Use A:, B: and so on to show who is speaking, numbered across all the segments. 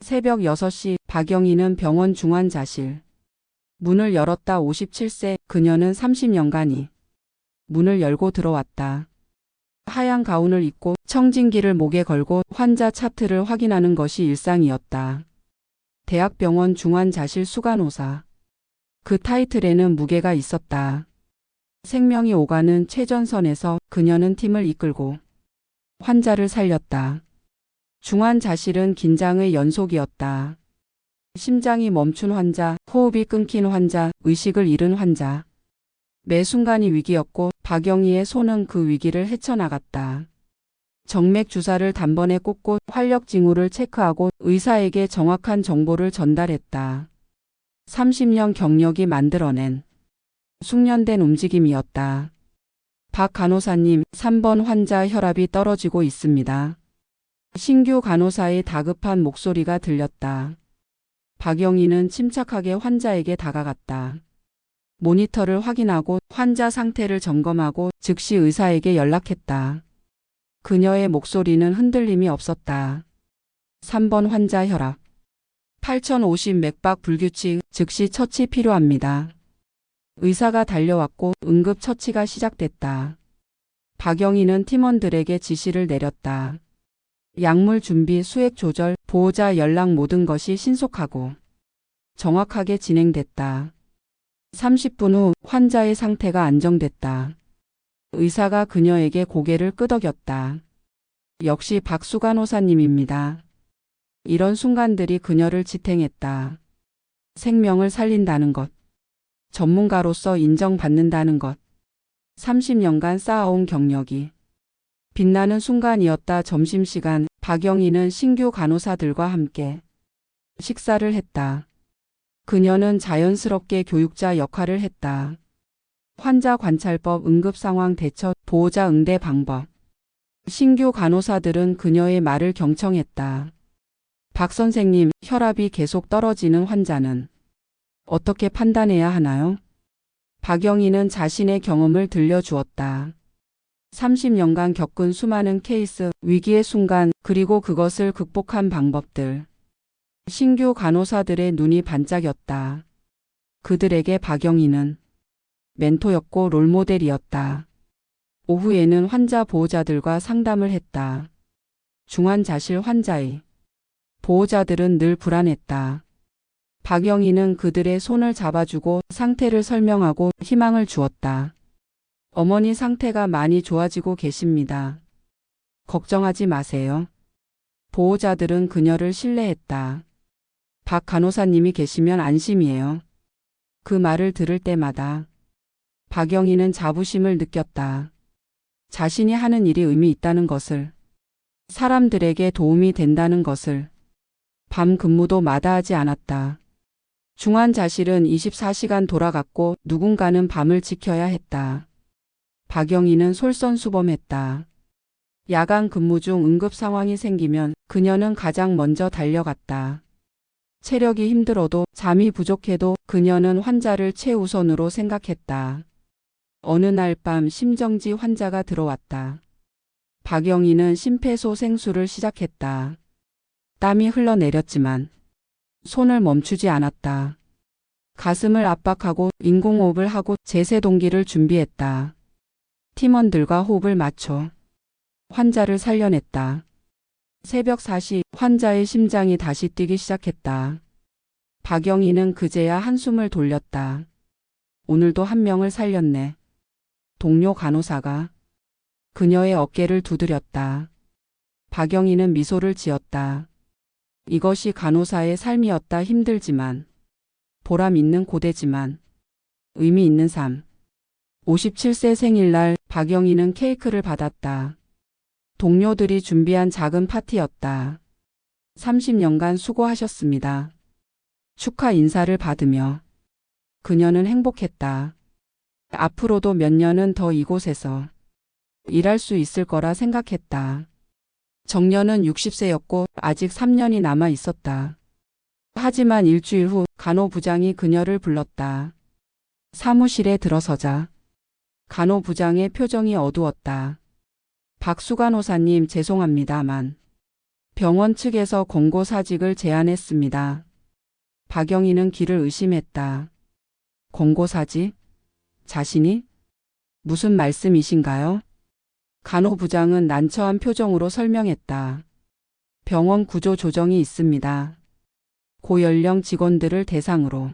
A: 새벽 6시 박영희는 병원 중환자실. 문을 열었다. 57세 그녀는 30년간이 문을 열고 들어왔다. 하얀 가운을 입고 청진기를 목에 걸고 환자 차트를 확인하는 것이 일상이었다. 대학병원 중환자실 수간호사. 그 타이틀에는 무게가 있었다. 생명이 오가는 최전선에서 그녀는 팀을 이끌고 환자를 살렸다. 중환자실은 긴장의 연속이었다. 심장이 멈춘 환자, 호흡이 끊긴 환자, 의식을 잃은 환자. 매 순간이 위기였고 박영희의 손은 그 위기를 헤쳐나갔다. 정맥 주사를 단번에 꽂고 활력 징후를 체크하고 의사에게 정확한 정보를 전달했다. 30년 경력이 만들어낸 숙련된 움직임이었다. 박 간호사님, 3번 환자 혈압이 떨어지고 있습니다. 신규 간호사의 다급한 목소리가 들렸다. 박영희는 침착하게 환자에게 다가갔다. 모니터를 확인하고 환자 상태를 점검하고 즉시 의사에게 연락했다. 그녀의 목소리는 흔들림이 없었다. 3번 환자 혈압 8050 맥박 불규칙, 즉시 처치 필요합니다. 의사가 달려왔고 응급 처치가 시작됐다. 박영희는 팀원들에게 지시를 내렸다. 약물 준비, 수액 조절, 보호자 연락 모든 것이 신속하고 정확하게 진행됐다. 30분 후 환자의 상태가 안정됐다. 의사가 그녀에게 고개를 끄덕였다. 역시 박수간호사님입니다. 이런 순간들이 그녀를 지탱했다. 생명을 살린다는 것. 전문가로서 인정받는다는 것. 30년간 쌓아온 경력이 빛나는 순간이었다. 점심시간 박영희는 신규 간호사들과 함께 식사를 했다. 그녀는 자연스럽게 교육자 역할을 했다. 환자 관찰법, 응급상황 대처, 보호자 응대 방법. 신규 간호사들은 그녀의 말을 경청했다. 박 선생님, 혈압이 계속 떨어지는 환자는 어떻게 판단해야 하나요? 박영희는 자신의 경험을 들려주었다. 30년간 겪은 수많은 케이스, 위기의 순간, 그리고 그것을 극복한 방법들. 신규 간호사들의 눈이 반짝였다. 그들에게 박영희는 멘토였고 롤모델이었다. 오후에는 환자 보호자들과 상담을 했다. 중환자실 환자의 보호자들은 늘 불안했다. 박영희는 그들의 손을 잡아주고 상태를 설명하고 희망을 주었다. 어머니 상태가 많이 좋아지고 계십니다. 걱정하지 마세요. 보호자들은 그녀를 신뢰했다. 박 간호사님이 계시면 안심이에요. 그 말을 들을 때마다 박영희는 자부심을 느꼈다. 자신이 하는 일이 의미 있다는 것을, 사람들에게 도움이 된다는 것을. 밤 근무도 마다하지 않았다. 중환자실은 24시간 돌아갔고 누군가는 밤을 지켜야 했다. 박영희는 솔선수범했다. 야간 근무 중 응급 상황이 생기면 그녀는 가장 먼저 달려갔다. 체력이 힘들어도 잠이 부족해도 그녀는 환자를 최우선으로 생각했다. 어느 날 밤 심정지 환자가 들어왔다. 박영희는 심폐소생술을 시작했다. 땀이 흘러내렸지만 손을 멈추지 않았다. 가슴을 압박하고 인공호흡을 하고 제세동기를 준비했다. 팀원들과 호흡을 맞춰 환자를 살려냈다. 새벽 4시 환자의 심장이 다시 뛰기 시작했다. 박영희는 그제야 한숨을 돌렸다. 오늘도 한 명을 살렸네. 동료 간호사가 그녀의 어깨를 두드렸다. 박영희는 미소를 지었다. 이것이 간호사의 삶이었다. 힘들지만, 보람 있는 고되지만, 의미 있는 삶. 57세 생일날 박영희는 케이크를 받았다. 동료들이 준비한 작은 파티였다. 30년간 수고하셨습니다. 축하 인사를 받으며 그녀는 행복했다. 앞으로도 몇 년은 더 이곳에서 일할 수 있을 거라 생각했다. 정년은 60세였고 아직 3년이 남아 있었다. 하지만 일주일 후 간호부장이 그녀를 불렀다. 사무실에 들어서자 간호부장의 표정이 어두웠다. 박수간호사님, 죄송합니다만 병원 측에서 권고사직을 제안했습니다. 박영희는 귀를 의심했다. 권고사직? 자신이? 무슨 말씀이신가요? 간호부장은 난처한 표정으로 설명했다. 병원 구조 조정이 있습니다. 고연령 직원들을 대상으로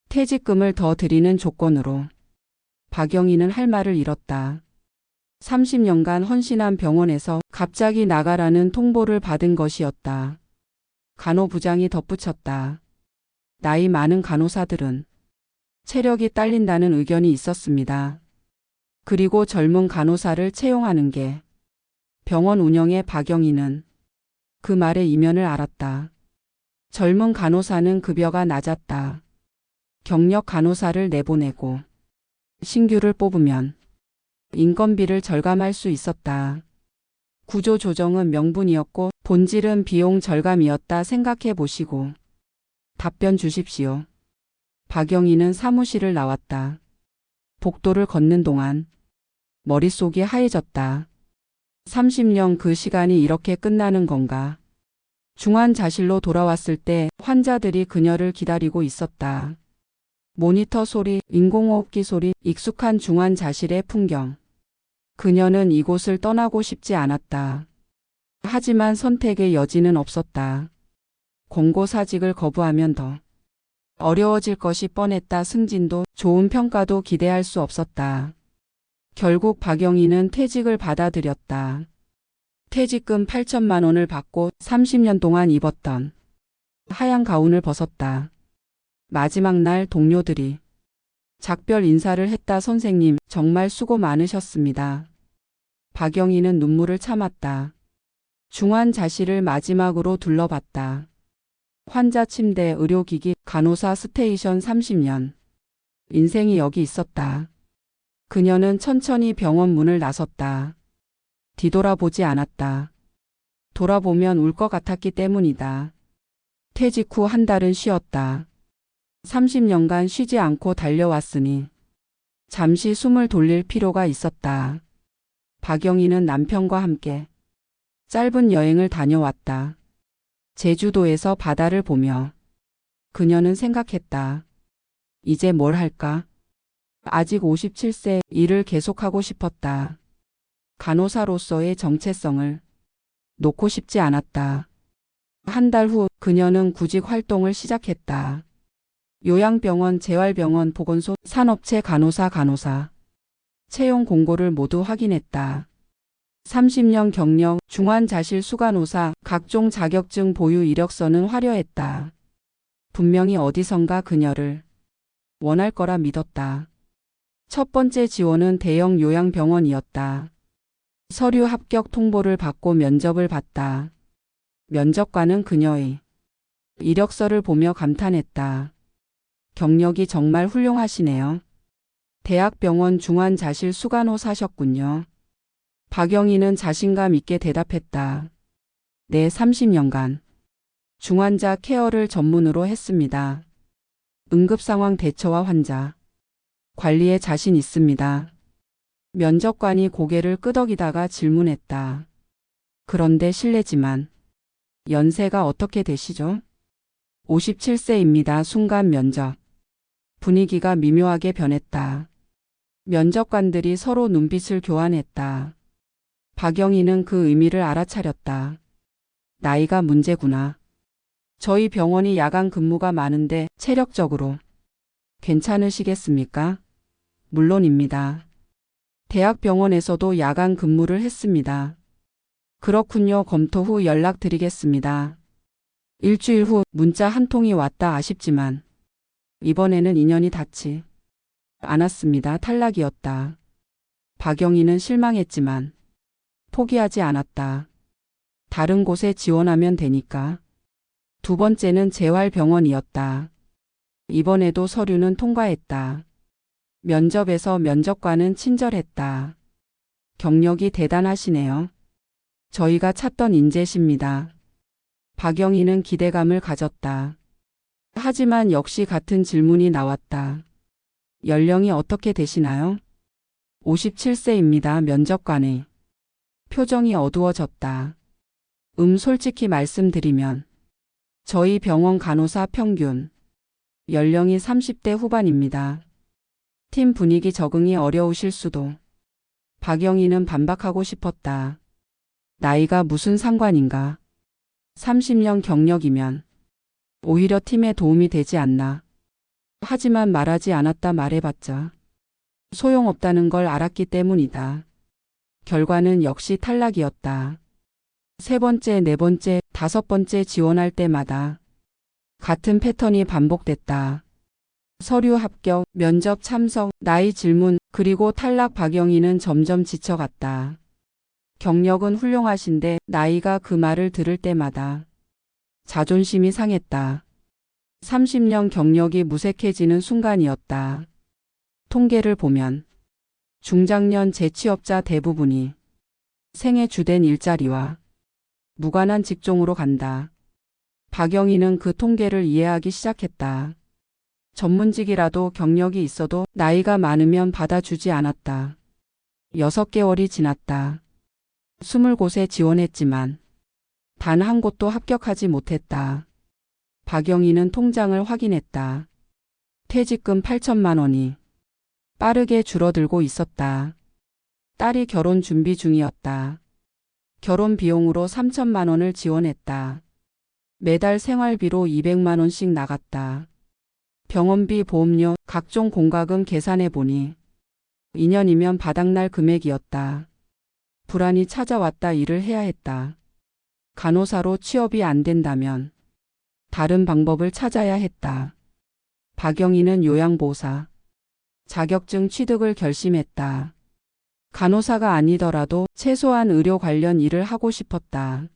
A: 퇴직금을 더 드리는 조건으로. 박영희는 할 말을 잃었다. 30년간 헌신한 병원에서 갑자기 나가라는 통보를 받은 것이었다. 간호부장이 덧붙였다. 나이 많은 간호사들은 체력이 딸린다는 의견이 있었습니다. 그리고 젊은 간호사를 채용하는 게 병원 운영의. 박영희는 그 말의 이면을 알았다. 젊은 간호사는 급여가 낮았다. 경력 간호사를 내보내고 신규를 뽑으면 인건비를 절감할 수 있었다. 구조 조정은 명분이었고 본질은 비용 절감이었다 생각해 보시고 답변 주십시오. 박영희는 사무실을 나왔다. 복도를 걷는 동안 머릿속이 하얘졌다. 30년 그 시간이 이렇게 끝나는 건가? 중환자실로 돌아왔을 때 환자들이 그녀를 기다리고 있었다. 모니터 소리, 인공호흡기 소리, 익숙한 중환자실의 풍경. 그녀는 이곳을 떠나고 싶지 않았다. 하지만 선택의 여지는 없었다. 권고사직을 거부하면 더 어려워질 것이 뻔했다. 승진도 좋은 평가도 기대할 수 없었다. 결국 박영희는 퇴직을 받아들였다. 퇴직금 8천만 원을 받고 30년 동안 입었던 하얀 가운을 벗었다. 마지막 날 동료들이 작별 인사를 했다. 선생님, 정말 수고 많으셨습니다. 박영희는 눈물을 참았다. 중환자실을 마지막으로 둘러봤다. 환자 침대, 의료기기, 간호사 스테이션 30년. 인생이 여기 있었다. 그녀는 천천히 병원 문을 나섰다. 뒤돌아보지 않았다. 돌아보면 울 것 같았기 때문이다. 퇴직 후 한 달은 쉬었다. 30년간 쉬지 않고 달려왔으니 잠시 숨을 돌릴 필요가 있었다. 박영희는 남편과 함께 짧은 여행을 다녀왔다. 제주도에서 바다를 보며 그녀는 생각했다. 이제 뭘 할까? 아직 57세, 일을 계속하고 싶었다. 간호사로서의 정체성을 놓고 싶지 않았다. 한 달 후 그녀는 구직 활동을 시작했다. 요양병원, 재활병원, 보건소, 산업체 간호사 채용 공고를 모두 확인했다. 30년 경력, 중환자실 수간호사, 각종 자격증 보유 이력서는 화려했다. 분명히 어디선가 그녀를 원할 거라 믿었다. 첫 번째 지원은 대형 요양병원이었다. 서류 합격 통보를 받고 면접을 봤다. 면접관은 그녀의 이력서를 보며 감탄했다. 경력이 정말 훌륭하시네요. 대학병원 중환자실 수간호사셨군요. 박영희는 자신감 있게 대답했다. 네, 30년간 중환자 케어를 전문으로 했습니다. 응급상황 대처와 환자 관리에 자신 있습니다. 면접관이 고개를 끄덕이다가 질문했다. 그런데 실례지만 연세가 어떻게 되시죠? 57세입니다. 순간 면접 분위기가 미묘하게 변했다. 면접관들이 서로 눈빛을 교환했다. 박영희는 그 의미를 알아차렸다. 나이가 문제구나. 저희 병원이 야간 근무가 많은데 체력적으로 괜찮으시겠습니까? 물론입니다. 대학병원에서도 야간 근무를 했습니다. 그렇군요. 검토 후 연락드리겠습니다. 일주일 후 문자 한 통이 왔다. 아쉽지만 이번에는 인연이 닿지 않았습니다. 탈락이었다. 박영희는 실망했지만 포기하지 않았다. 다른 곳에 지원하면 되니까. 두 번째는 재활병원이었다. 이번에도 서류는 통과했다. 면접에서 면접관은 친절했다. 경력이 대단하시네요. 저희가 찾던 인재십니다. 박영희는 기대감을 가졌다. 하지만 역시 같은 질문이 나왔다. 연령이 어떻게 되시나요? 57세입니다. 면접관의 표정이 어두워졌다. 솔직히 말씀드리면 저희 병원 간호사 평균 연령이 30대 후반입니다. 팀 분위기 적응이 어려우실 수도. 박영희는 반박하고 싶었다. 나이가 무슨 상관인가? 30년 경력이면 오히려 팀에 도움이 되지 않나. 하지만 말하지 않았다 말해봤자 소용없다는 걸 알았기 때문이다. 결과는 역시 탈락이었다. 세 번째, 네 번째, 다섯 번째 지원할 때마다 같은 패턴이 반복됐다. 서류 합격, 면접 참석, 나이 질문, 그리고 탈락. 박영희는 점점 지쳐갔다. 경력은 훌륭하신데 나이가 그 말을 들을 때마다 자존심이 상했다. 30년 경력이 무색해지는 순간이었다. 통계를 보면 중장년 재취업자 대부분이 생애 주된 일자리와 무관한 직종으로 간다. 박영희는 그 통계를 이해하기 시작했다. 전문직이라도 경력이 있어도 나이가 많으면 받아주지 않았다. 6개월이 지났다. 20곳에 지원했지만 단 한 곳도 합격하지 못했다. 박영희는 통장을 확인했다. 퇴직금 8천만 원이 빠르게 줄어들고 있었다. 딸이 결혼 준비 중이었다. 결혼 비용으로 3천만 원을 지원했다. 매달 생활비로 200만 원씩 나갔다. 병원비, 보험료, 각종 공과금 계산해 보니 2년이면 바닥날 금액이었다. 불안이 찾아왔다. 일을 해야 했다. 간호사로 취업이 안 된다면 다른 방법을 찾아야 했다. 박영희는 요양보호사 자격증 취득을 결심했다. 간호사가 아니더라도 최소한 의료 관련 일을 하고 싶었다.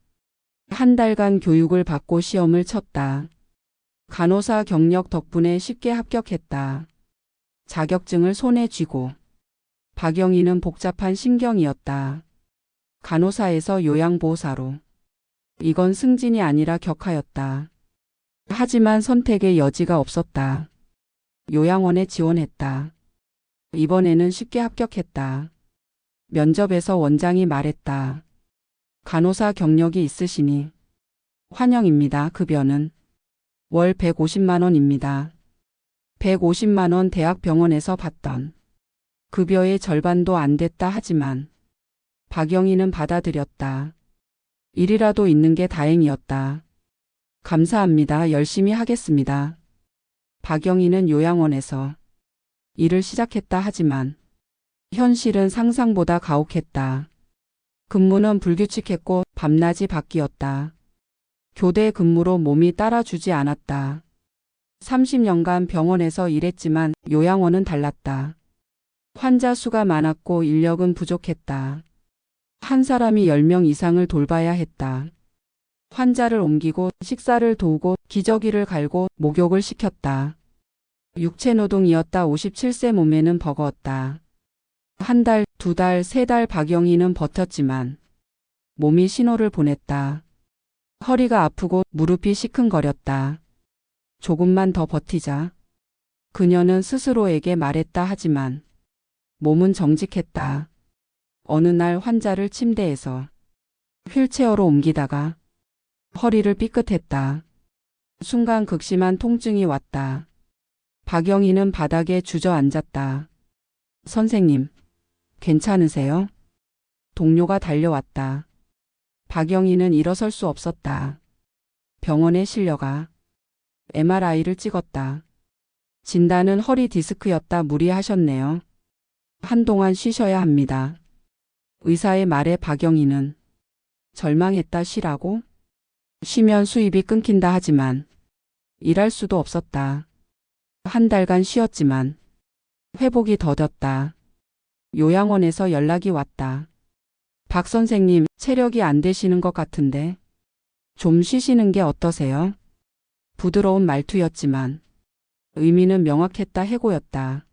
A: 한 달간 교육을 받고 시험을 쳤다. 간호사 경력 덕분에 쉽게 합격했다. 자격증을 손에 쥐고 박영희는 복잡한 심경이었다. 간호사에서 요양보호사로. 이건 승진이 아니라 격하였다. 하지만 선택의 여지가 없었다. 요양원에 지원했다. 이번에는 쉽게 합격했다. 면접에서 원장이 말했다. 간호사 경력이 있으시니 환영입니다. 급여는 월 150만 원입니다. 150만 원 대학병원에서 받던 급여의 절반도 안 됐다. 하지만 박영희는 받아들였다. 일이라도 있는 게 다행이었다. 감사합니다. 열심히 하겠습니다. 박영희는 요양원에서 일을 시작했다. 하지만 현실은 상상보다 가혹했다. 근무는 불규칙했고 밤낮이 바뀌었다. 교대 근무로 몸이 따라주지 않았다. 30년간 병원에서 일했지만 요양원은 달랐다. 환자 수가 많았고 인력은 부족했다. 한 사람이 10명 이상을 돌봐야 했다. 환자를 옮기고 식사를 도우고 기저귀를 갈고 목욕을 시켰다. 육체노동이었다. 57세 몸매는 버거웠다. 한 달, 두 달, 세 달. 박영희는 버텼지만 몸이 신호를 보냈다. 허리가 아프고 무릎이 시큰거렸다. 조금만 더 버티자. 그녀는 스스로에게 말했다. 하지만 몸은 정직했다. 어느 날 환자를 침대에서 휠체어로 옮기다가 허리를 삐끗했다. 순간 극심한 통증이 왔다. 박영희는 바닥에 주저앉았다. 선생님, 괜찮으세요? 동료가 달려왔다. 박영희는 일어설 수 없었다. 병원에 실려가 MRI를 찍었다. 진단은 허리 디스크였다. 무리하셨네요. 한동안 쉬셔야 합니다. 의사의 말에 박영희는 절망했다. 쉬라고? 쉬면 수입이 끊긴다. 하지만 일할 수도 없었다. 한 달간 쉬었지만 회복이 더뎠다. 요양원에서 연락이 왔다. 박 선생님, 체력이 안 되시는 것 같은데 좀 쉬시는 게 어떠세요? 부드러운 말투였지만 의미는 명확했다. 해고였다.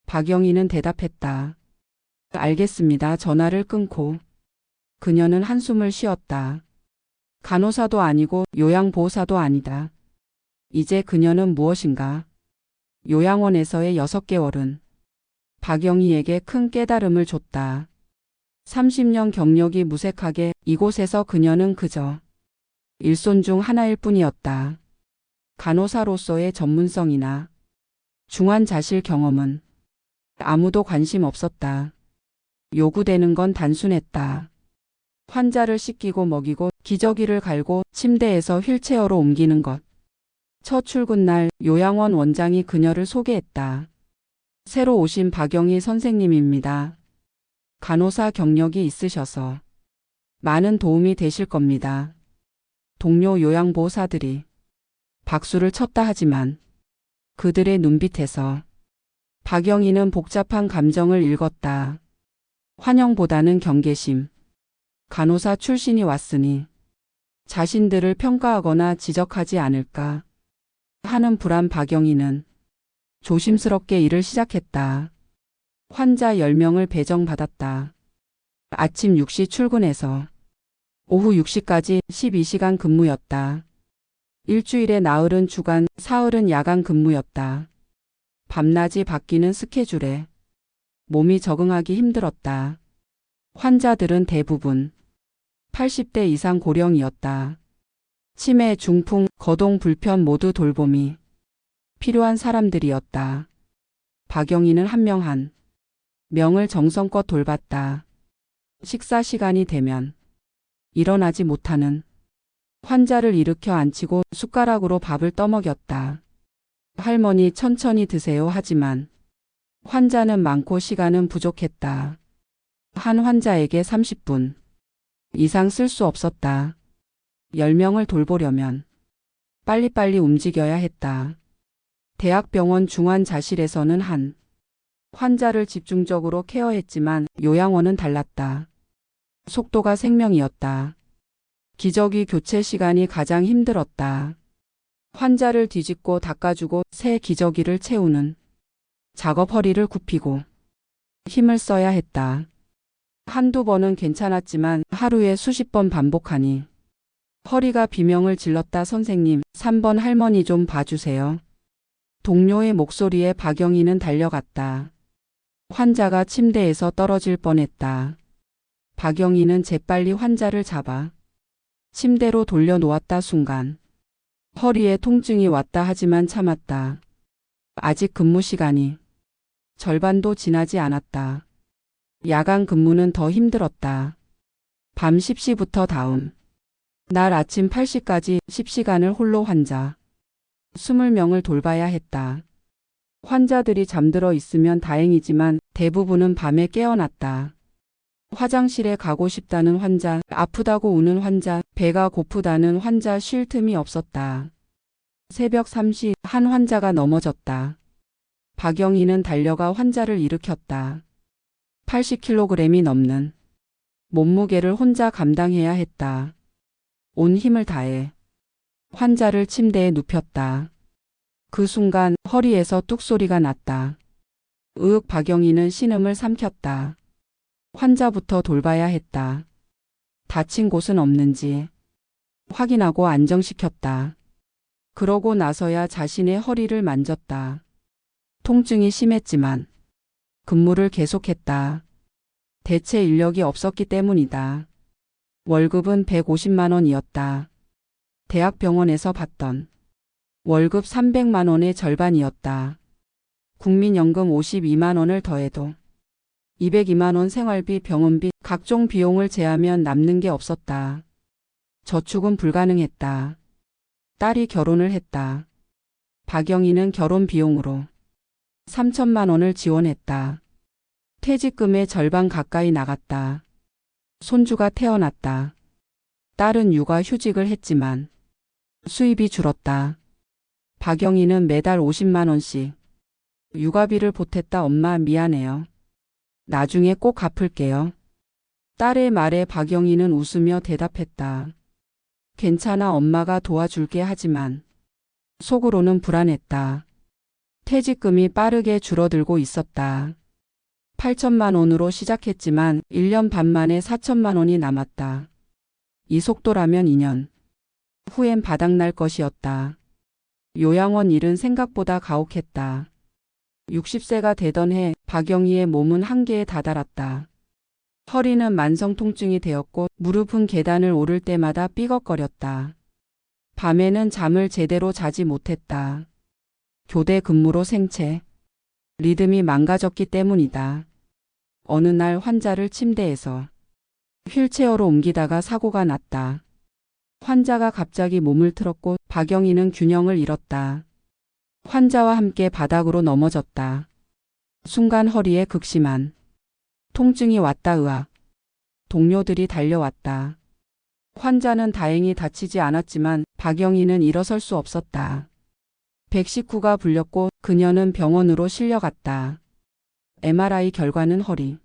A: 박영희는 대답했다. 알겠습니다. 전화를 끊고 그녀는 한숨을 쉬었다. 간호사도 아니고 요양보호사도 아니다. 이제 그녀는 무엇인가? 요양원에서의 6개월은 박영희에게 큰 깨달음을 줬다. 30년 경력이 무색하게 이곳에서 그녀는 그저 일손 중 하나일 뿐이었다. 간호사로서의 전문성이나 중환자실 경험은 아무도 관심 없었다. 요구되는 건 단순했다. 환자를 씻기고 먹이고 기저귀를 갈고 침대에서 휠체어로 옮기는 것. 첫 출근 날 요양원 원장이 그녀를 소개했다. 새로 오신 박영희 선생님입니다. 간호사 경력이 있으셔서 많은 도움이 되실 겁니다. 동료 요양보호사들이 박수를 쳤다 하지만 그들의 눈빛에서 박영희는 복잡한 감정을 읽었다. 환영보다는 경계심. 간호사 출신이 왔으니 자신들을 평가하거나 지적하지 않을까 하는 불안. 박영희는 조심스럽게 일을 시작했다. 환자 10명을 배정받았다. 아침 6시 출근해서 오후 6시까지 12시간 근무였다. 일주일에 나흘은 주간, 사흘은 야간 근무였다. 밤낮이 바뀌는 스케줄에 몸이 적응하기 힘들었다. 환자들은 대부분 80대 이상 고령이었다. 치매, 중풍, 거동 불편 모두 돌봄이 필요한 사람들이었다. 박영희는 한 명 한 명을 정성껏 돌봤다. 식사 시간이 되면 일어나지 못하는 환자를 일으켜 앉히고 숟가락으로 밥을 떠먹였다. 할머니 천천히 드세요 하지만 환자는 많고 시간은 부족했다. 한 환자에게 30분 이상 쓸 수 없었다. 10명을 돌보려면 빨리빨리 움직여야 했다. 대학병원 중환자실에서는 한 환자를 집중적으로 케어했지만 요양원은 달랐다. 속도가 생명이었다. 기저귀 교체 시간이 가장 힘들었다. 환자를 뒤집고 닦아주고 새 기저귀를 채우는 작업. 허리를 굽히고 힘을 써야 했다. 한두 번은 괜찮았지만 하루에 수십 번 반복하니 허리가 비명을 질렀다. 선생님, 3번 할머니 좀 봐주세요. 동료의 목소리에 박영희는 달려갔다. 환자가 침대에서 떨어질 뻔했다. 박영희는 재빨리 환자를 잡아 침대로 돌려놓았다. 순간 허리에 통증이 왔다 하지만 참았다. 아직 근무 시간이 절반도 지나지 않았다. 야간 근무는 더 힘들었다. 밤 10시부터 다음 날 아침 8시까지 10시간을 홀로 환자 20명을 돌봐야 했다. 환자들이 잠들어 있으면 다행이지만 대부분은 밤에 깨어났다. 화장실에 가고 싶다는 환자, 아프다고 우는 환자, 배가 고프다는 환자, 쉴 틈이 없었다. 새벽 3시 한 환자가 넘어졌다. 박영희는 달려가 환자를 일으켰다. 80kg이 넘는 몸무게를 혼자 감당해야 했다. 온 힘을 다해 환자를 침대에 눕혔다. 그 순간 허리에서 뚝 소리가 났다. 으윽. 박영희는 신음을 삼켰다. 환자부터 돌봐야 했다. 다친 곳은 없는지 확인하고 안정시켰다. 그러고 나서야 자신의 허리를 만졌다. 통증이 심했지만 근무를 계속했다. 대체 인력이 없었기 때문이다. 월급은 150만 원이었다. 대학병원에서 받던 월급 300만 원의 절반이었다. 국민연금 52만 원을 더해도 202만 원 생활비, 병원비, 각종 비용을 제하면 남는 게 없었다. 저축은 불가능했다. 딸이 결혼을 했다. 박영희는 결혼 비용으로 3천만 원을 지원했다. 퇴직금의 절반 가까이 나갔다. 손주가 태어났다. 딸은 육아휴직을 했지만 수입이 줄었다. 박영희는 매달 50만 원씩 육아비를 보탰다. 엄마 미안해요. 나중에 꼭 갚을게요. 딸의 말에 박영희는 웃으며 대답했다. 괜찮아, 엄마가 도와줄게. 하지만 속으로는 불안했다. 퇴직금이 빠르게 줄어들고 있었다. 8천만 원으로 시작했지만 1년 반 만에 4천만 원이 남았다. 이 속도라면 2년 후엔 바닥날 것이었다. 요양원 일은 생각보다 가혹했다. 60세가 되던 해 박영희의 몸은 한계에 다다랐다. 허리는 만성 통증이 되었고 무릎은 계단을 오를 때마다 삐걱거렸다. 밤에는 잠을 제대로 자지 못했다. 교대 근무로 생체. 리듬이 망가졌기 때문이다. 어느 날 환자를 침대에서 휠체어로 옮기다가 사고가 났다. 환자가 갑자기 몸을 틀었고 박영희는 균형을 잃었다. 환자와 함께 바닥으로 넘어졌다. 순간 허리에 극심한 통증이 왔다. 의학 동료들이 달려왔다. 환자는 다행히 다치지 않았지만 박영희는 일어설 수 없었다. 119가 불렸고 그녀는 병원으로 실려갔다. MRI 결과는 허리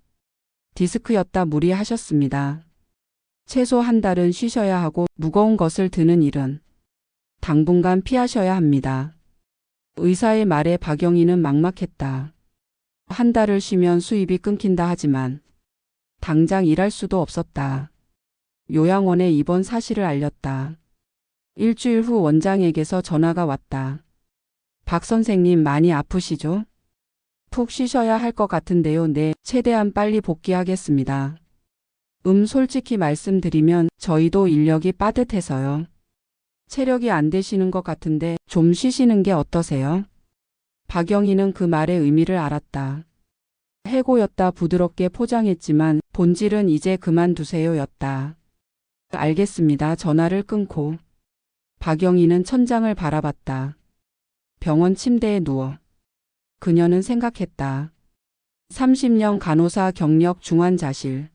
A: 디스크였다. 무리하셨습니다. 최소 한 달은 쉬셔야 하고 무거운 것을 드는 일은 당분간 피하셔야 합니다. 의사의 말에 박영희는 막막했다. 한 달을 쉬면 수입이 끊긴다 하지만 당장 일할 수도 없었다. 요양원에 입원 사실을 알렸다. 일주일 후 원장에게서 전화가 왔다. 박 선생님 많이 아프시죠? 푹 쉬셔야 할 것 같은데요. 네, 최대한 빨리 복귀하겠습니다. 솔직히 말씀드리면 저희도 인력이 빠듯해서요. 체력이 안 되시는 것 같은데 좀 쉬시는 게 어떠세요? 박영희는 그 말의 의미를 알았다. 해고였다. 부드럽게 포장했지만 본질은 이제 그만두세요였다. 알겠습니다. 전화를 끊고 박영희는 천장을 바라봤다. 병원 침대에 누워 그녀는 생각했다. 30년 간호사 경력 중환자실.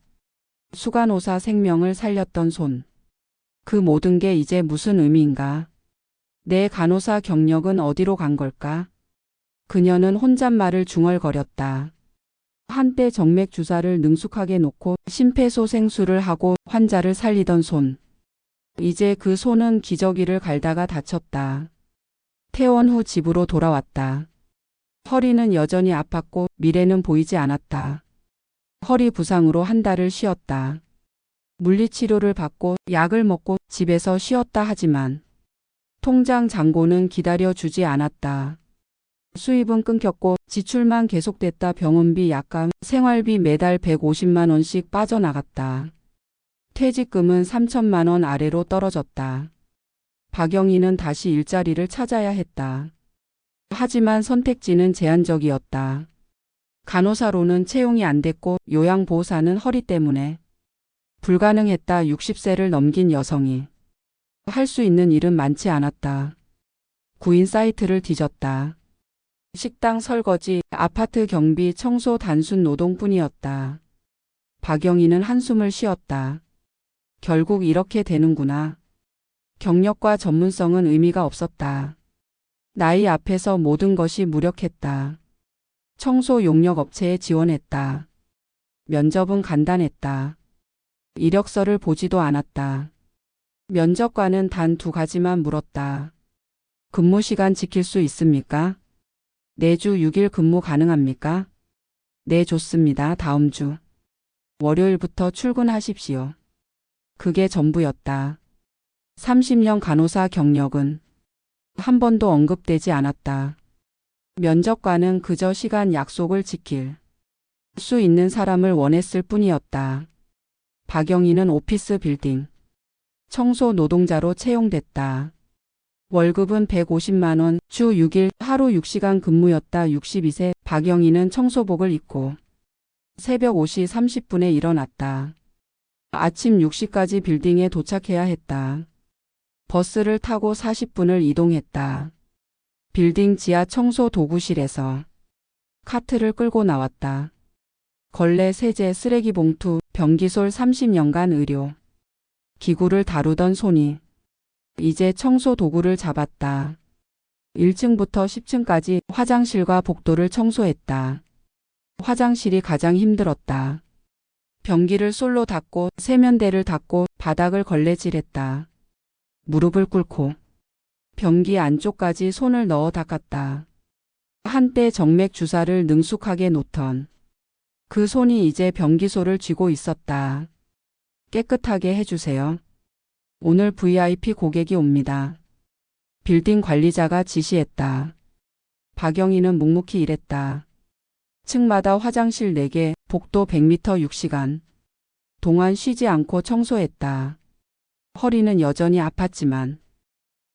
A: 수간호사 생명을 살렸던 손. 그 모든 게 이제 무슨 의미인가? 내 간호사 경력은 어디로 간 걸까? 그녀는 혼잣말을 중얼거렸다. 한때 정맥 주사를 능숙하게 놓고 심폐소생술을 하고 환자를 살리던 손. 이제 그 손은 기저귀를 갈다가 다쳤다. 퇴원 후 집으로 돌아왔다. 허리는 여전히 아팠고 미래는 보이지 않았다. 허리 부상으로 한 달을 쉬었다. 물리치료를 받고 약을 먹고 집에서 쉬었다 하지만 통장 잔고는 기다려주지 않았다. 수입은 끊겼고 지출만 계속됐다. 병원비, 약값, 생활비 매달 150만 원씩 빠져나갔다. 퇴직금은 3천만 원 아래로 떨어졌다. 박영희는 다시 일자리를 찾아야 했다. 하지만 선택지는 제한적이었다. 간호사로는 채용이 안 됐고 요양보호사는 허리 때문에 불가능했다. 60세를 넘긴 여성이 할 수 있는 일은 많지 않았다. 구인 사이트를 뒤졌다. 식당 설거지, 아파트 경비, 청소 단순 노동뿐이었다. 박영희는 한숨을 쉬었다. 결국 이렇게 되는구나. 경력과 전문성은 의미가 없었다. 나이 앞에서 모든 것이 무력했다. 청소 용역 업체에 지원했다. 면접은 간단했다. 이력서를 보지도 않았다. 면접관은 단 2가지만 물었다. 근무 시간 지킬 수 있습니까? 내주 6일 근무 가능합니까? 네, 좋습니다. 다음 주 월요일부터 출근하십시오. 그게 전부였다. 30년 간호사 경력은 한 번도 언급되지 않았다. 면접관은 그저 시간 약속을 지킬 수 있는 사람을 원했을 뿐이었다. 박영희는 오피스 빌딩 청소 노동자로 채용됐다. 월급은 150만 원, 주 6일, 하루 6시간 근무였다. 62세 박영희는 청소복을 입고 새벽 5시 30분에 일어났다. 아침 6시까지 빌딩에 도착해야 했다. 버스를 타고 40분을 이동했다. 빌딩 지하 청소 도구실에서 카트를 끌고 나왔다. 걸레, 세제, 쓰레기 봉투, 변기솔 30년간 의료 기구를 다루던 손이 이제 청소 도구를 잡았다. 1층부터 10층까지 화장실과 복도를 청소했다. 화장실이 가장 힘들었다. 변기를 솔로 닦고 세면대를 닦고 바닥을 걸레질했다. 무릎을 꿇고 변기 안쪽까지 손을 넣어 닦았다. 한때 정맥 주사를 능숙하게 놓던 그 손이 이제 변기소를 쥐고 있었다. 깨끗하게 해주세요. 오늘 VIP 고객이 옵니다. 빌딩 관리자가 지시했다. 박영희는 묵묵히 일했다. 층마다 화장실 4개, 복도 100m 6시간. 동안 쉬지 않고 청소했다. 허리는 여전히 아팠지만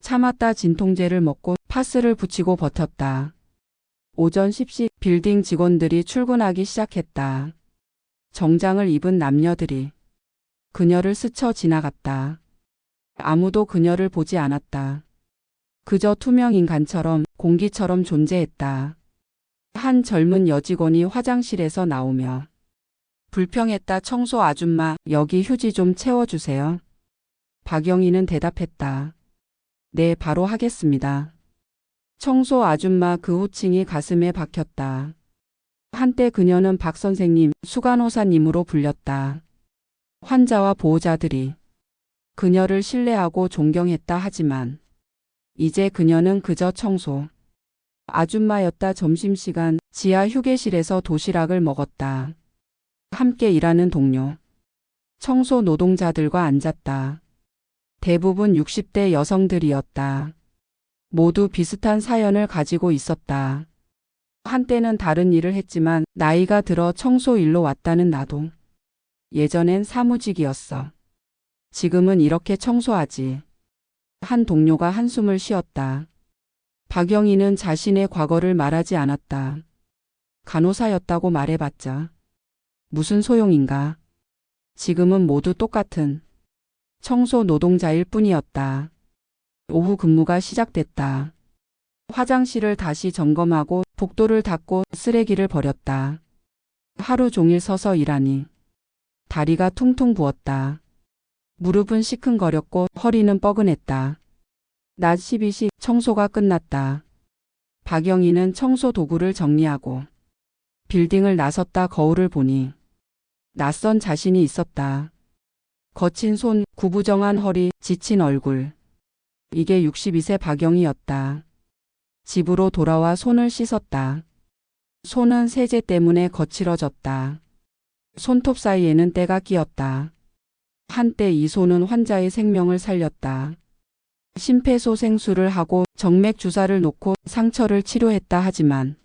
A: 참았다. 진통제를 먹고 파스를 붙이고 버텼다. 오전 10시 빌딩 직원들이 출근하기 시작했다. 정장을 입은 남녀들이 그녀를 스쳐 지나갔다. 아무도 그녀를 보지 않았다. 그저 투명 인간처럼 공기처럼 존재했다. 한 젊은 여직원이 화장실에서 나오며 불평했다. 청소 아줌마, 여기 휴지 좀 채워주세요. 박영희는 대답했다. 네, 바로 하겠습니다. 청소 아줌마 그 호칭이 가슴에 박혔다. 한때 그녀는 박 선생님, 수간호사님으로 불렸다. 환자와 보호자들이 그녀를 신뢰하고 존경했다. 하지만 이제 그녀는 그저 청소 아줌마였다. 점심시간 지하 휴게실에서 도시락을 먹었다. 함께 일하는 동료, 청소 노동자들과 앉았다. 대부분 60대 여성들이었다. 모두 비슷한 사연을 가지고 있었다. 한때는 다른 일을 했지만 나이가 들어 청소 일로 왔다는 나도. 예전엔 사무직이었어. 지금은 이렇게 청소하지. 한 동료가 한숨을 쉬었다. 박영희는 자신의 과거를 말하지 않았다. 간호사였다고 말해봤자 무슨 소용인가. 지금은 모두 똑같은 청소 노동자일 뿐이었다. 오후 근무가 시작됐다. 화장실을 다시 점검하고 복도를 닦고 쓰레기를 버렸다. 하루 종일 서서 일하니 다리가 퉁퉁 부었다. 무릎은 시큰거렸고 허리는 뻐근했다. 낮 12시 청소가 끝났다. 박영희는 청소 도구를 정리하고 빌딩을 나섰다. 거울을 보니 낯선 자신이 있었다. 거친 손, 구부정한 허리, 지친 얼굴. 이게 62세 박영희였다. 집으로 돌아와 손을 씻었다. 손은 세제 때문에 거칠어졌다. 손톱 사이에는 때가 끼었다. 한때 이 손은 환자의 생명을 살렸다. 심폐소생술을 하고 정맥 주사를 놓고 상처를 치료했다. 하지만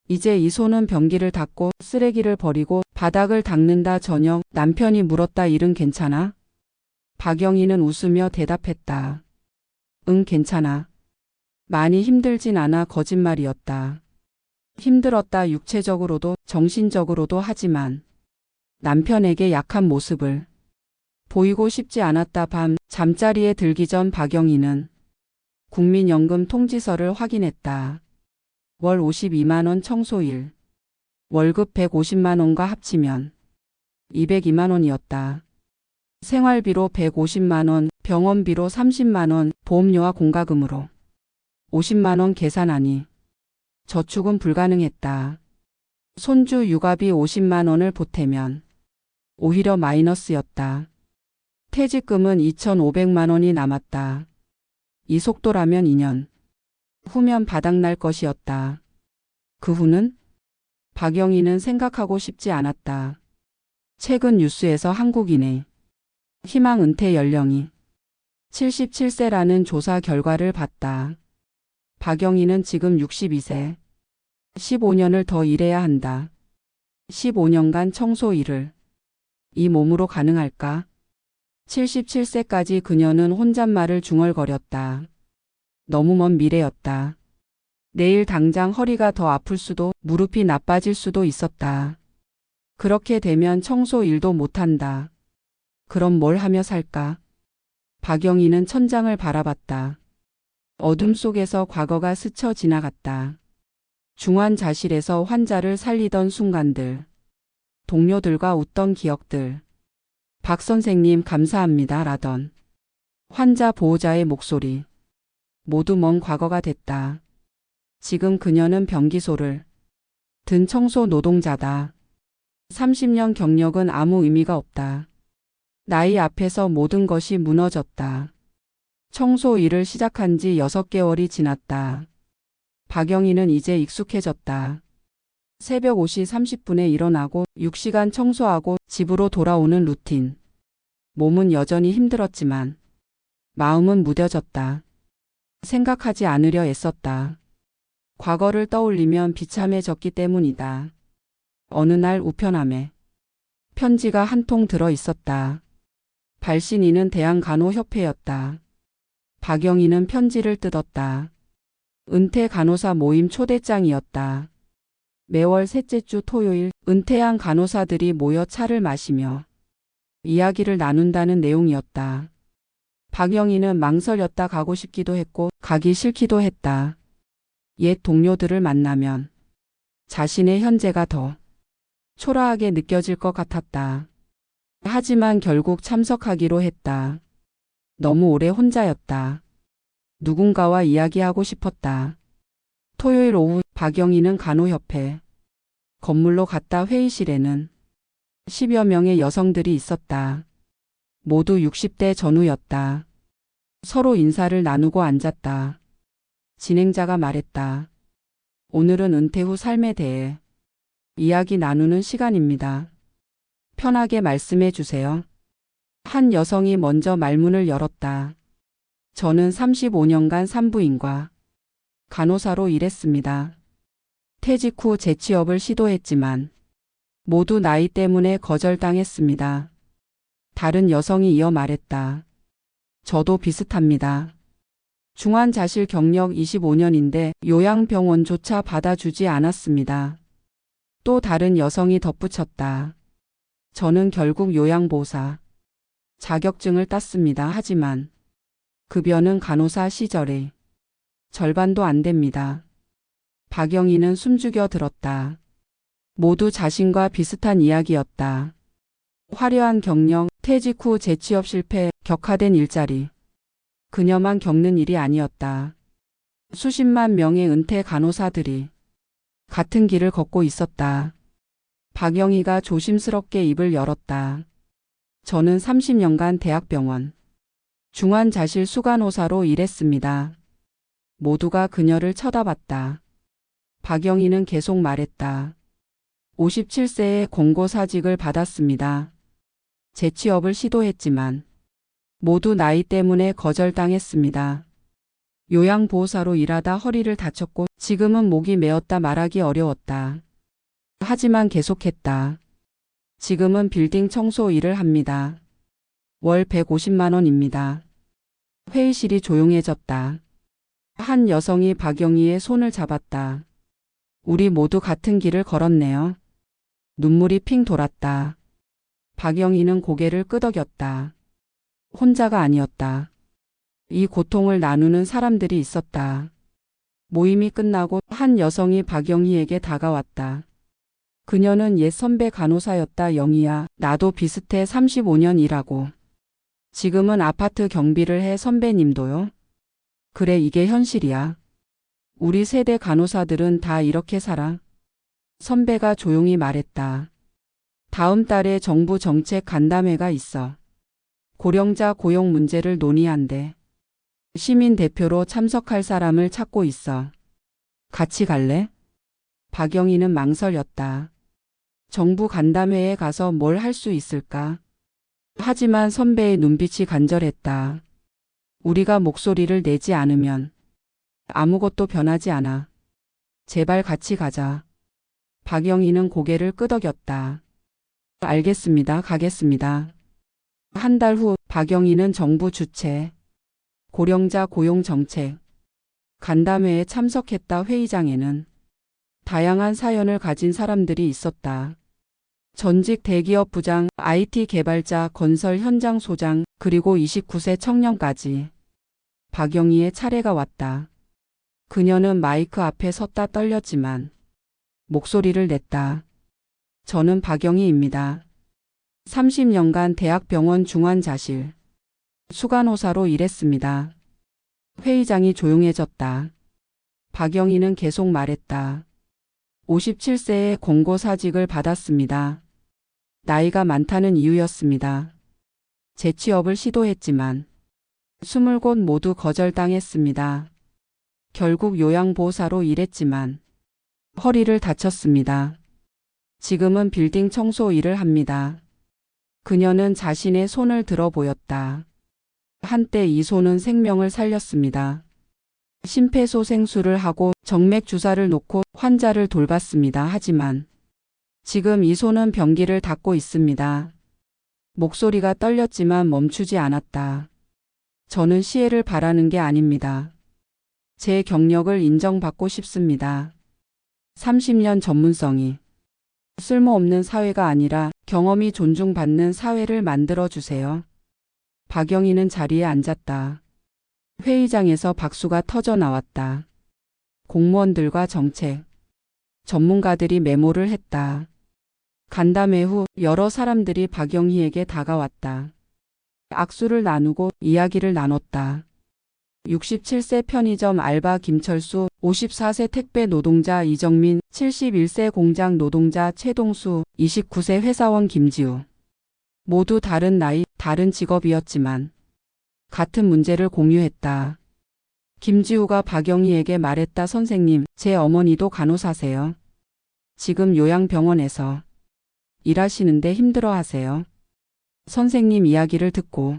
A: 이제 이 손은 변기를 닦고 쓰레기를 버리고 바닥을 닦는다. 저녁 남편이 물었다. 일은 괜찮아? 박영희는 웃으며 대답했다. 응, 괜찮아. 많이 힘들진 않아. 거짓말이었다. 힘들었다. 육체적으로도 정신적으로도. 하지만 남편에게 약한 모습을 보이고 싶지 않았다. 밤 잠자리에 들기 전 박영희는 국민연금 통지서를 확인했다. 월 52만 원 청소일. 월급 150만 원과 합치면 202만 원이었다. 생활비로 150만 원, 병원비로 30만 원, 보험료와 공과금으로 50만 원 계산하니 저축은 불가능했다. 손주 육아비 50만 원을 보태면 오히려 마이너스였다. 퇴직금은 2,500만 원이 남았다. 이 속도라면 2년 후면 바닥날 것이었다. 그 후는? 박영희는 생각하고 싶지 않았다. 최근 뉴스에서 한국인의 희망 은퇴 연령이 77세라는 조사 결과를 봤다. 박영희는 지금 62세. 15년을 더 일해야 한다. 15년간 청소 일을 이 몸으로 가능할까? 77세까지 그녀는 혼잣말을 중얼거렸다. 너무 먼 미래였다. 내일 당장 허리가 더 아플 수도, 무릎이 나빠질 수도 있었다. 그렇게 되면 청소 일도 못한다. 그럼 뭘 하며 살까? 박영희는 천장을 바라봤다. 어둠 속에서 과거가 스쳐 지나갔다. 중환자실에서 환자를 살리던 순간들. 동료들과 웃던 기억들. 박 선생님 감사합니다 라던 환자 보호자의 목소리. 모두 먼 과거가 됐다. 지금 그녀는 변기소를 든 청소 노동자다. 30년 경력은 아무 의미가 없다. 나이 앞에서 모든 것이 무너졌다. 청소 일을 시작한 지 6개월이 지났다. 박영희는 이제 익숙해졌다. 새벽 5시 30분에 일어나고 6시간 청소하고 집으로 돌아오는 루틴. 몸은 여전히 힘들었지만 마음은 무뎌졌다. 생각하지 않으려 애썼다. 과거를 떠올리면 비참해졌기 때문이다. 어느 날 우편함에 편지가 한 통 들어 있었다. 발신인은 대한간호협회였다. 박영희는 편지를 뜯었다. 은퇴 간호사 모임 초대장이었다. 매월 셋째 주 토요일 은퇴한 간호사들이 모여 차를 마시며 이야기를 나눈다는 내용이었다. 박영희는 망설였다. 가고 싶기도 했고 가기 싫기도 했다. 옛 동료들을 만나면 자신의 현재가 더 초라하게 느껴질 것 같았다. 하지만 결국 참석하기로 했다. 너무 오래 혼자였다. 누군가와 이야기하고 싶었다. 토요일 오후 박영희는 간호협회 건물로 갔다. 회의실에는 10여 명의 여성들이 있었다. 모두 60대 전후였다. 서로 인사를 나누고 앉았다. 진행자가 말했다. 오늘은 은퇴 후 삶에 대해 이야기 나누는 시간입니다. 편하게 말씀해 주세요. 한 여성이 먼저 말문을 열었다. 저는 35년간 산부인과 간호사로 일했습니다. 퇴직 후 재취업을 시도했지만 모두 나이 때문에 거절당했습니다. 다른 여성이 이어 말했다. 저도 비슷합니다. 중환자실 경력 25년인데 요양병원조차 받아주지 않았습니다. 또 다른 여성이 덧붙였다. 저는 결국 요양보호사 자격증을 땄습니다. 하지만 급여는 간호사 시절의 절반도 안 됩니다. 박영희는 숨죽여 들었다. 모두 자신과 비슷한 이야기였다. 화려한 경력, 퇴직 후 재취업 실패, 격하된 일자리. 그녀만 겪는 일이 아니었다. 수십만 명의 은퇴 간호사들이 같은 길을 걷고 있었다. 박영희가 조심스럽게 입을 열었다. 저는 30년간 대학병원 중환자실 수간호사로 일했습니다. 모두가 그녀를 쳐다봤다. 박영희는 계속 말했다. 57세에 공고사직을 받았습니다. 재취업을 시도했지만 모두 나이 때문에 거절당했습니다. 요양보호사로 일하다 허리를 다쳤고 지금은 목이 메었다. 말하기 어려웠다. 하지만 계속했다. 지금은 빌딩 청소 일을 합니다. 월 150만 원입니다. 회의실이 조용해졌다. 한 여성이 박영희의 손을 잡았다. 우리 모두 같은 길을 걸었네요. 눈물이 핑 돌았다. 박영희는 고개를 끄덕였다. 혼자가 아니었다. 이 고통을 나누는 사람들이 있었다. 모임이 끝나고 한 여성이 박영희에게 다가왔다. 그녀는 옛 선배 간호사였다. 영희야, 나도 비슷해. 35년 일하고 지금은 아파트 경비를 해. 선배님도요? 그래, 이게 현실이야. 우리 세대 간호사들은 다 이렇게 살아. 선배가 조용히 말했다. 다음 달에 정부 정책 간담회가 있어. 고령자 고용 문제를 논의한대. 시민 대표로 참석할 사람을 찾고 있어. 같이 갈래? 박영희는 망설였다. 정부 간담회에 가서 뭘 할 수 있을까? 하지만 선배의 눈빛이 간절했다. 우리가 목소리를 내지 않으면 아무것도 변하지 않아. 제발 같이 가자. 박영희는 고개를 끄덕였다. 알겠습니다. 가겠습니다. 한 달 후 박영희는 정부 주최 고령자 고용 정책 간담회에 참석했다. 회의장에는 다양한 사연을 가진 사람들이 있었다. 전직 대기업 부장, IT 개발자, 건설 현장 소장, 그리고 29세 청년까지. 박영희의 차례가 왔다. 그녀는 마이크 앞에 섰다. 떨렸지만 목소리를 냈다. 저는 박영희입니다. 30년간 대학병원 중환자실 수간호사로 일했습니다. 회의장이 조용해졌다. 박영희는 계속 말했다. 57세에 공고사직을 받았습니다. 나이가 많다는 이유였습니다. 재취업을 시도했지만 20곳 모두 거절당했습니다. 결국 요양보호사로 일했지만 허리를 다쳤습니다. 지금은 빌딩 청소 일을 합니다. 그녀는 자신의 손을 들어 보였다. 한때 이 손은 생명을 살렸습니다. 심폐소생술을 하고 정맥 주사를 놓고 환자를 돌봤습니다. 하지만 지금 이 손은 변기를 닦고 있습니다. 목소리가 떨렸지만 멈추지 않았다. 저는 시혜를 바라는 게 아닙니다. 제 경력을 인정받고 싶습니다. 30년 전문성이 쓸모없는 사회가 아니라 경험이 존중받는 사회를 만들어주세요. 박영희는 자리에 앉았다. 회의장에서 박수가 터져 나왔다. 공무원들과 정책, 전문가들이 메모를 했다. 간담회 후 여러 사람들이 박영희에게 다가왔다. 악수를 나누고 이야기를 나눴다. 67세 편의점 알바 김철수, 54세 택배 노동자 이정민, 71세 공장 노동자 최동수, 29세 회사원 김지우. 모두 다른 나이, 다른 직업이었지만 같은 문제를 공유했다. 김지우가 박영희에게 말했다. 선생님, 제 어머니도 간호사세요. 지금 요양병원에서 일하시는데 힘들어하세요. 선생님 이야기를 듣고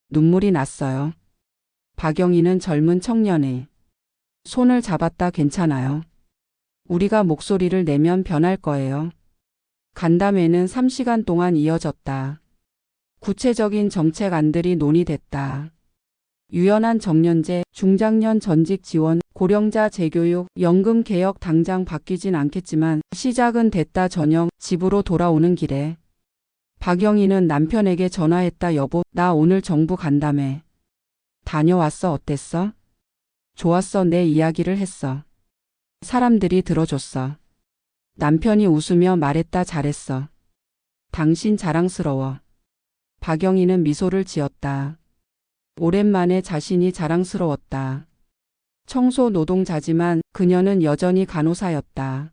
A: 눈물이 났어요. 박영희는 젊은 청년의 손을 잡았다. 괜찮아요. 우리가 목소리를 내면 변할 거예요. 간담회는 3시간 동안 이어졌다. 구체적인 정책안들이 논의됐다. 유연한 정년제, 중장년 전직 지원, 고령자 재교육, 연금 개혁 당장 바뀌진 않겠지만 시작은 됐다. 저녁 집으로 돌아오는 길에 박영희는 남편에게 전화했다. 여보, 나 오늘 정부 간담회 다녀왔어. 어땠어? 좋았어. 내 이야기를 했어. 사람들이 들어줬어. 남편이 웃으며 말했다. 잘했어. 당신 자랑스러워. 박영희는 미소를 지었다. 오랜만에 자신이 자랑스러웠다. 청소 노동자지만 그녀는 여전히 간호사였다.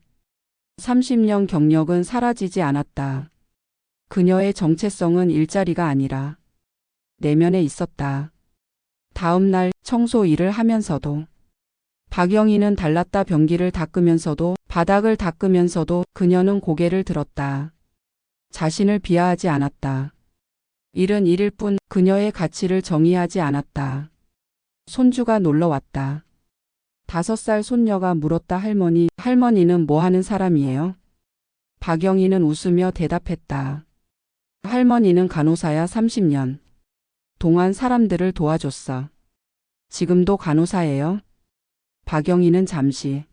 A: 30년 경력은 사라지지 않았다. 그녀의 정체성은 일자리가 아니라 내면에 있었다. 다음 날 청소 일을 하면서도 박영희는 달랐다. 변기를 닦으면서도 바닥을 닦으면서도 그녀는 고개를 들었다. 자신을 비하하지 않았다. 일은 일일 뿐 그녀의 가치를 정의하지 않았다. 손주가 놀러 왔다. 5살 손녀가 물었다. 할머니, 할머니는 뭐 하는 사람이에요? 박영희는 웃으며 대답했다. 할머니는 간호사야. 30년 동안 사람들을 도와줬어. 지금도 간호사예요? 박영희는 잠시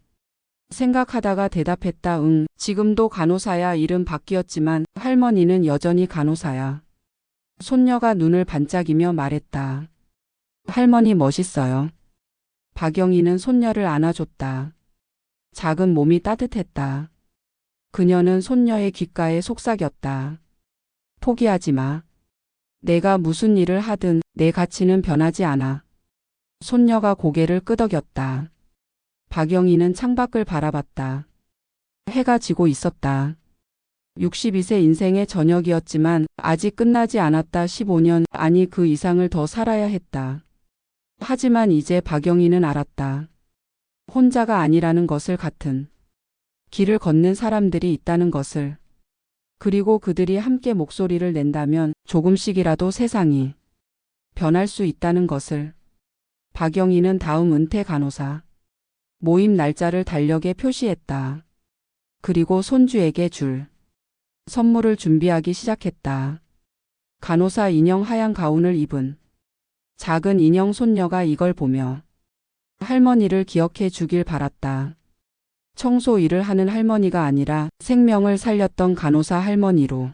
A: 생각하다가 대답했다. 응, 지금도 간호사야. 일은 바뀌었지만 할머니는 여전히 간호사야. 손녀가 눈을 반짝이며 말했다. 할머니 멋있어요. 박영희는 손녀를 안아줬다. 작은 몸이 따뜻했다. 그녀는 손녀의 귓가에 속삭였다. 포기하지 마. 내가 무슨 일을 하든 내 가치는 변하지 않아. 손녀가 고개를 끄덕였다. 박영희는 창밖을 바라봤다. 해가 지고 있었다. 62세 인생의 저녁이었지만 아직 끝나지 않았다. 15년, 아니 그 이상을 더 살아야 했다. 하지만 이제 박영희는 알았다. 혼자가 아니라는 것을, 같은 길을 걷는 사람들이 있다는 것을. 그리고 그들이 함께 목소리를 낸다면 조금씩이라도 세상이 변할 수 있다는 것을. 박영희는 다음 은퇴 간호사 모임 날짜를 달력에 표시했다. 그리고 손주에게 줄 선물을 준비하기 시작했다. 간호사 인형 하얀 가운을 입은 작은 인형 손녀가 이걸 보며 할머니를 기억해 주길 바랐다. 청소 일을 하는 할머니가 아니라 생명을 살렸던 간호사 할머니로.